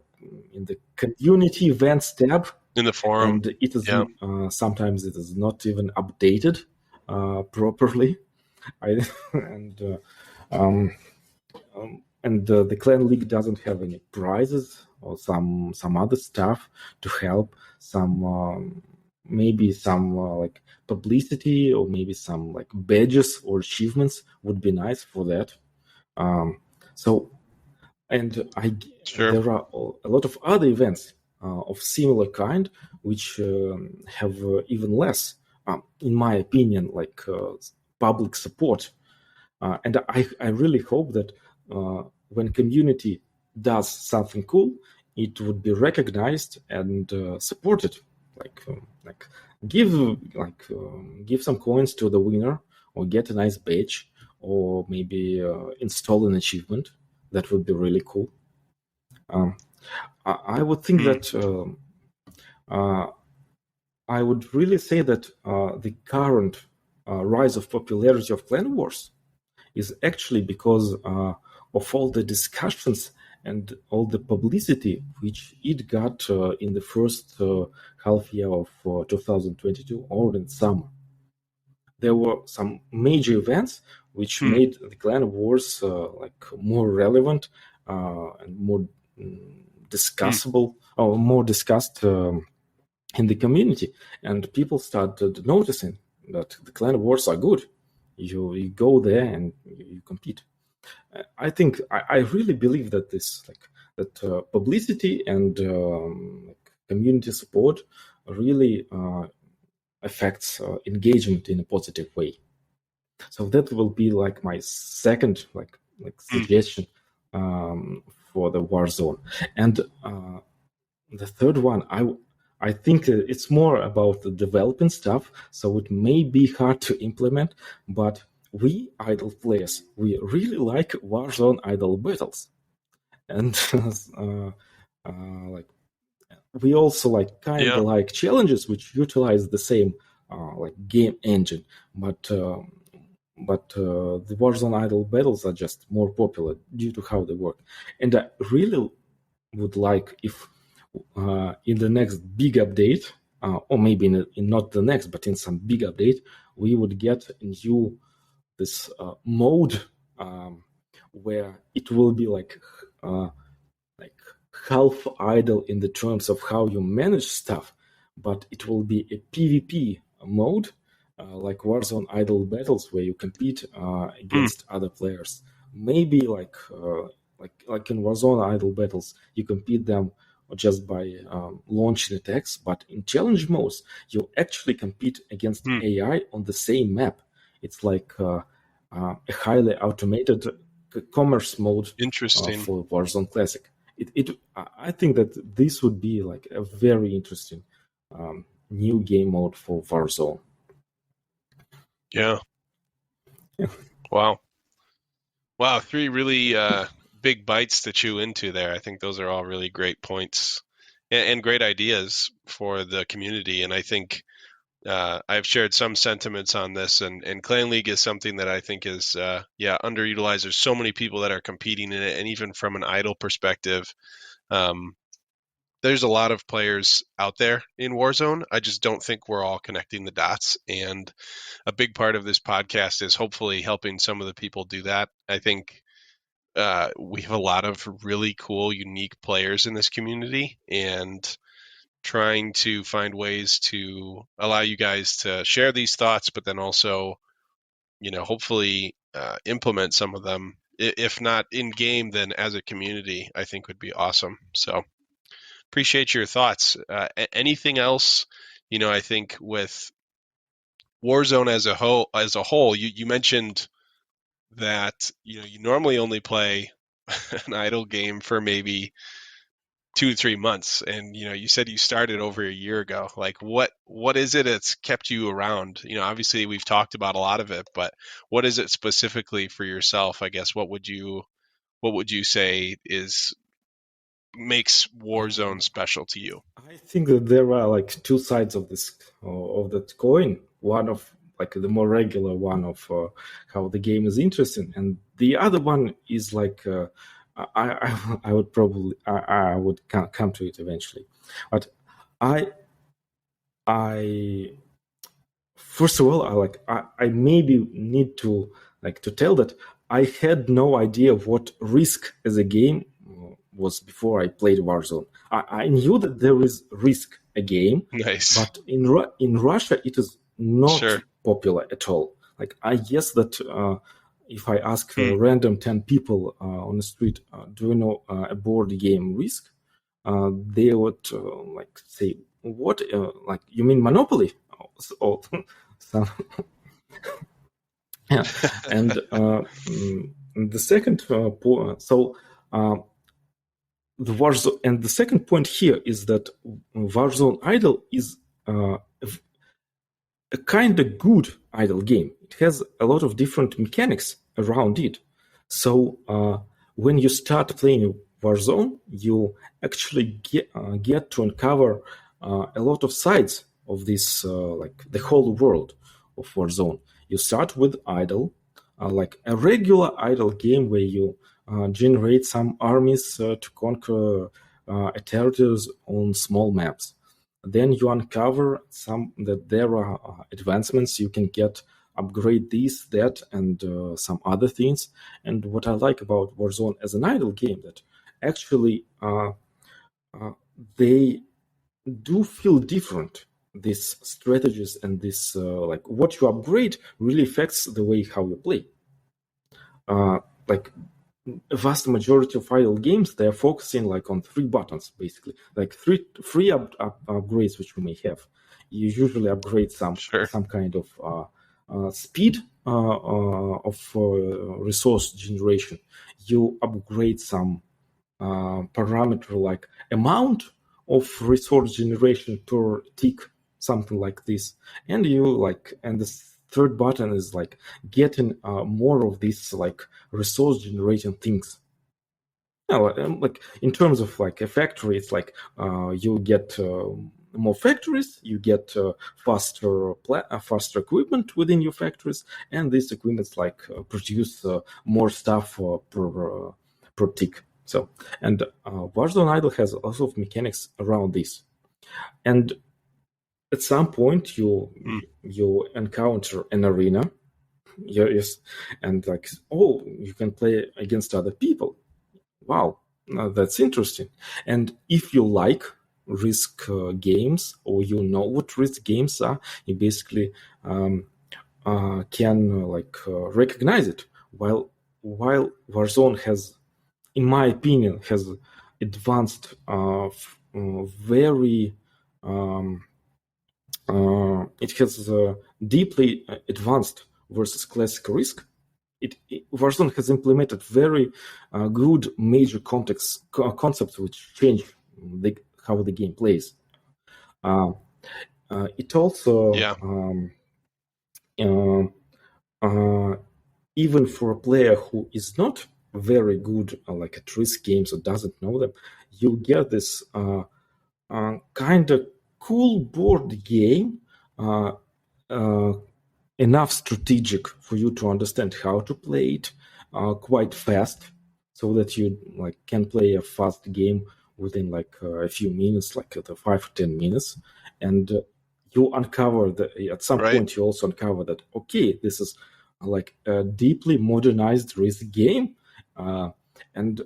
community events tab, In the forum. and it is Yeah. sometimes it is not even updated properly. And the Clan League doesn't have any prizes or some other stuff to help. Maybe some like publicity or maybe some like badges or achievements would be nice for that. So, and Sure. there are a lot of other events of similar kind which have even less, in my opinion, like public support. And I really hope that when community does something cool, it would be recognized and supported. Like give some coins to the winner, or get a nice badge, or maybe install an achievement. That would be really cool. I would think that I would really say that the current rise of popularity of Clan Wars is actually because of all the discussions and all the publicity which it got in the first half year of 2022 or in summer. There were some major events which made the clan wars like more relevant and more discussable or more discussed in the community, and people started noticing that the clan wars are good. You go there and you compete. I think I really believe that this publicity and community support really affects engagement in a positive way. So that will be like my second suggestion for the Warzone. And the third one, I think it's more about the developing stuff, so it may be hard to implement, but we idle players, we really like Warzone idle battles, and like we also like kind of like challenges which utilize the same like game engine, but the Warzone idle battles are just more popular due to how they work, and I really would like if in the next big update, or maybe in not the next, but in some big update, we would get a new this mode where it will be like half idle in the terms of how you manage stuff, but it will be a PvP mode, like Warzone Idle battles, where you compete against other players. Maybe like in Warzone Idle battles, you compete them just by launching attacks, but in challenge modes, you actually compete against AI on the same map. It's like a highly automated commerce mode Interesting. for Warzone Classic. I think that this would be like a very interesting new game mode for Warzone. Yeah. Yeah. Wow. Wow. 3 really big bites to chew into there. I think those are all really great points and great ideas for the community. And I think I've shared some sentiments on this, and Clan League is something that I think is underutilized. There's so many people that are competing in it, and even from an idle perspective, um, there's a lot of players out there in Warzone. I just don't think we're all connecting the dots. And a big part of this podcast is hopefully helping some of the people do that. I think we have a lot of really cool, unique players in this community, and trying to find ways to allow you guys to share these thoughts, but then also, hopefully implement some of them. If not in game, then as a community, I think would be awesome. So appreciate your thoughts. Anything else? I think with Warzone as a whole, you mentioned that you normally only play an idle game for maybe 2 to 3 months, and you said you started over a year ago. Like, what is it that's kept you around? Obviously we've talked about a lot of it, but what is it specifically for yourself? I guess what would you say makes Warzone special to you? I think that there are like two sides of this of that coin. One of like the more regular one of how the game is interesting, and the other one is like I would probably I would come to it eventually, but I first of all I maybe need to to tell that I had no idea what Risk as a game was before I played Warzone. I knew that there is Risk a game, Nice. but in Russia it is not Sure. popular at all. Like I guess that if I ask random 10 people on the street, do you know a board game Risk? They would say, "What? Like you mean Monopoly?" Oh, so, yeah. And the second point, so the Warzone, and the second point here is that Warzone Idle is a kind of good idle game. It has a lot of different mechanics around it. So when you start playing Warzone, you actually get to uncover a lot of sides of this, like the whole world of Warzone. You start with idle, like a regular idle game where you generate some armies to conquer territories on small maps. Then you uncover that there are advancements you can get, upgrade this, that, and some other things. And what I like about Warzone as an idle game, that actually they do feel different. These strategies and this like what you upgrade really affects the way how you play. Like a vast majority of idle games, they're focusing like on 3 buttons, basically, like three upgrades which you may have. You usually upgrade some kind of speed of resource generation. You upgrade some parameter like amount of resource generation per tick, something like this, and the third button is like getting more of these like resource generating things. Like in terms of like a factory, it's like you get more factories, you get faster equipment within your factories, and these equipments like produce more stuff per tick. So, and Warzone Idle has a lot of mechanics around this, and at some point you encounter an arena, yes, and like, oh, you can play against other people. Wow, that's interesting. And if you like Risk games, or you know what Risk games are, you basically can recognize it. While Warzone has, in my opinion, has advanced very. It has deeply advanced versus classic Risk. Warzone has implemented very good major concepts which change how the game plays. It also, even for a player who is not very good like at Risk games or doesn't know them, you get this kind of cool board game, enough strategic for you to understand how to play it quite fast, so that you like can play a fast game within like a few minutes, like the 5 or 10 minutes, and you uncover at some point you also uncover that okay, this is like a deeply modernized risk game, and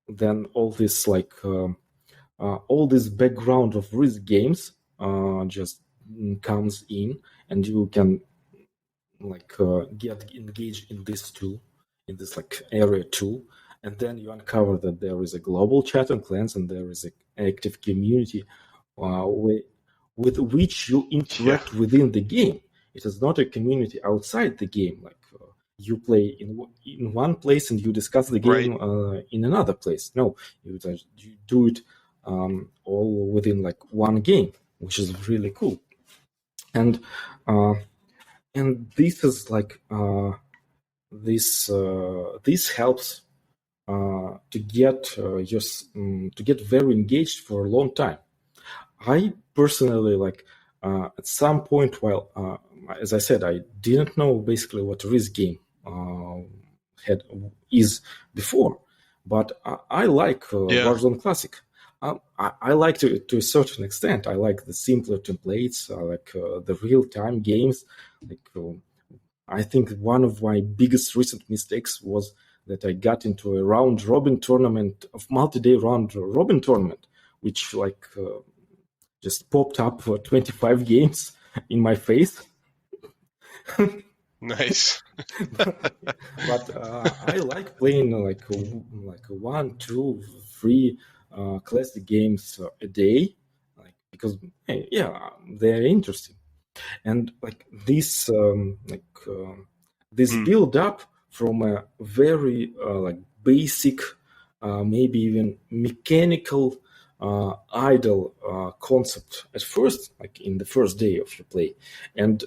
then all this like all this background of risk games just comes in, and you can like get engaged in this tool, in this like area tool, and then you uncover that there is a global chat on clans and there is an active community with which you interact within the game. It is not a community outside the game, like you play in one place and you discuss the game in another place. No, you do it all within like one game, which is really cool. And this is like this helps to get very engaged for a long time. I personally like at some point, while as I said, I didn't know basically what a risk game is before, but I like Warzone Classic. I like to a certain extent. I like the simpler templates. I like the real-time games. Like I think one of my biggest recent mistakes was that I got into a round-robin tournament of multi-day round-robin tournament, which like just popped up for 25 games in my face. Nice. but I like playing like 1, 2, 3 classic games a day, like because they're interesting, and like this this build up from a very like basic, maybe even mechanical idle concept at first, like in the first day of your play, and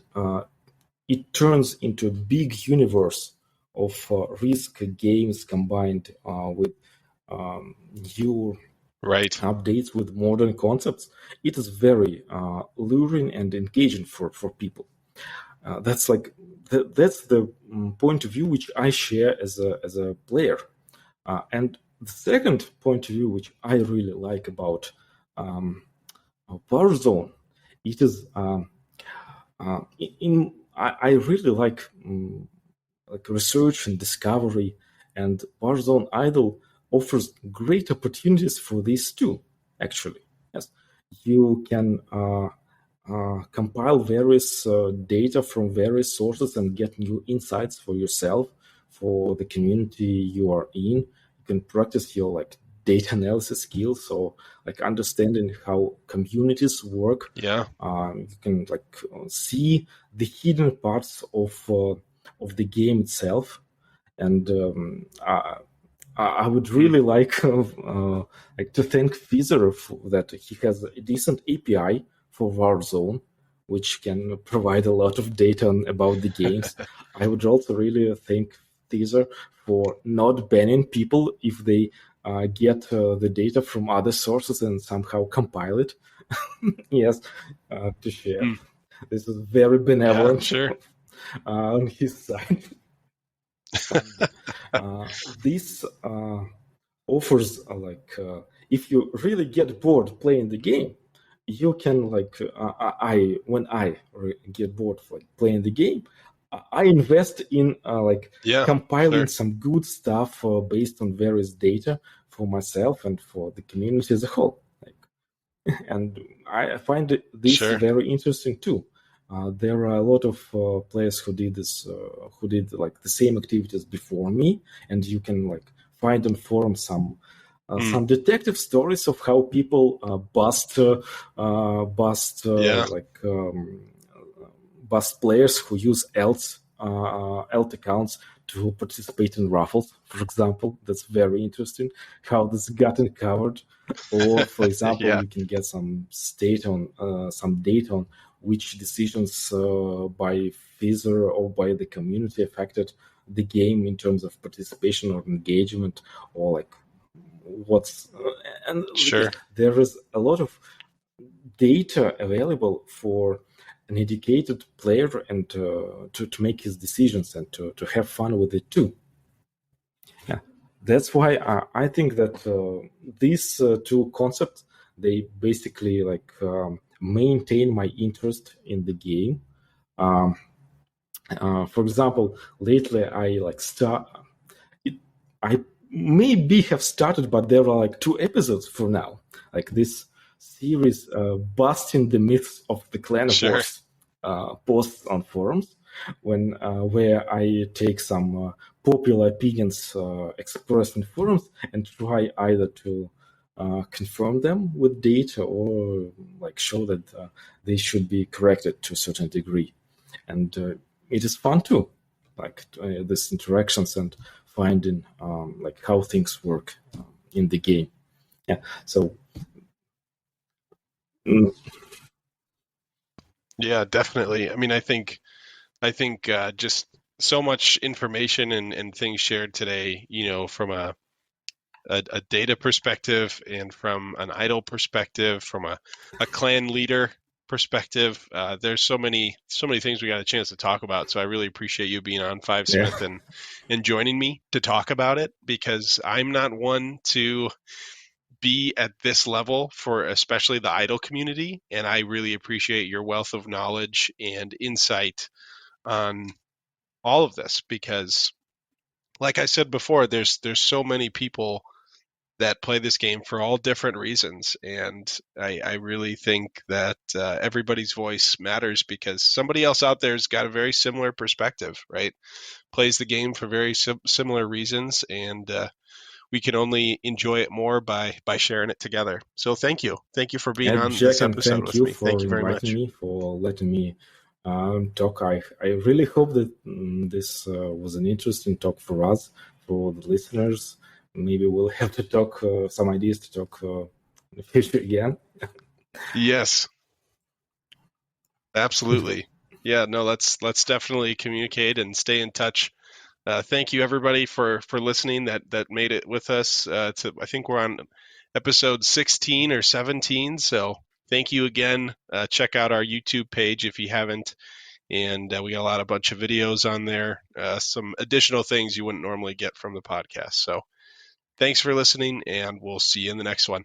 it turns into a big universe of risk games combined with new updates with modern concepts. It is very luring and engaging for people. That's like that's the point of view which I share as a player. And the second point of view which I really like about Warzone, it is I really like research and discovery, and Warzone Idle offers great opportunities for this too. Actually, yes, you can compile various data from various sources and get new insights for yourself, for the community you are in. You can practice your like data analysis skills, or like understanding how communities work. Yeah, you can like see the hidden parts of the game itself, and I would really like to thank Fizer that he has a decent API for Warzone, which can provide a lot of data about the games. I would also really thank Fizer for not banning people if they get the data from other sources and somehow compile it. Yes, to share. This is very benevolent on his side. This offers like if you really get bored playing the game, you can like when I get bored like playing the game, I invest in compiling some good stuff based on various data for myself and for the community as a whole. And I find this very interesting too. There are a lot of players who did this, who did like the same activities before me, and you can like find on forums some detective stories of how people bust players who use alt accounts to participate in raffles, for example. That's very interesting how this got uncovered. Or, for example, you can get some data on which decisions by Fizer or by the community affected the game in terms of participation or engagement, or like what's and there is a lot of data available for an educated player and to make his decisions and to have fun with it too. Yeah. That's why I think that these two concepts, they basically like maintain my interest in the game. Um, for example, lately I maybe have started, but there are like 2 episodes for now. Like this series, busting the myths of the clan Sure. wars, posts on forums, where I take some popular opinions expressed in forums and try either to confirm them with data or like show that they should be corrected to a certain degree. And it is fun too, like this interactions and finding like how things work in the game. Yeah. So mm, Yeah, definitely. I mean, I think just so much information and things shared today, from a data perspective and from an idle perspective, from a clan leader perspective. There's so many things we got a chance to talk about. So I really appreciate you being on yeah, FiveSmith and joining me to talk about it, because I'm not one to be at this level for especially the idle community, and I really appreciate your wealth of knowledge and insight on all of this, because like I said before, there's so many people that play this game for all different reasons. And I really think that everybody's voice matters, because somebody else out there's got a very similar perspective, right? Plays the game for very similar reasons, and we can only enjoy it more by sharing it together. So thank you for being and on this Jack, and episode thank with you me. Thank for you very inviting much. me, for letting me talk. I really hope that this was an interesting talk for us, for the listeners. Maybe we'll have to talk some ideas to talk in the future again. Yes, absolutely. Yeah, no, let's definitely communicate and stay in touch. Thank you everybody for listening that made it with us. I think we're on episode 16 or 17. So thank you again. Check out our YouTube page if you haven't, and we got a bunch of videos on there. Some additional things you wouldn't normally get from the podcast. So thanks for listening, and we'll see you in the next one.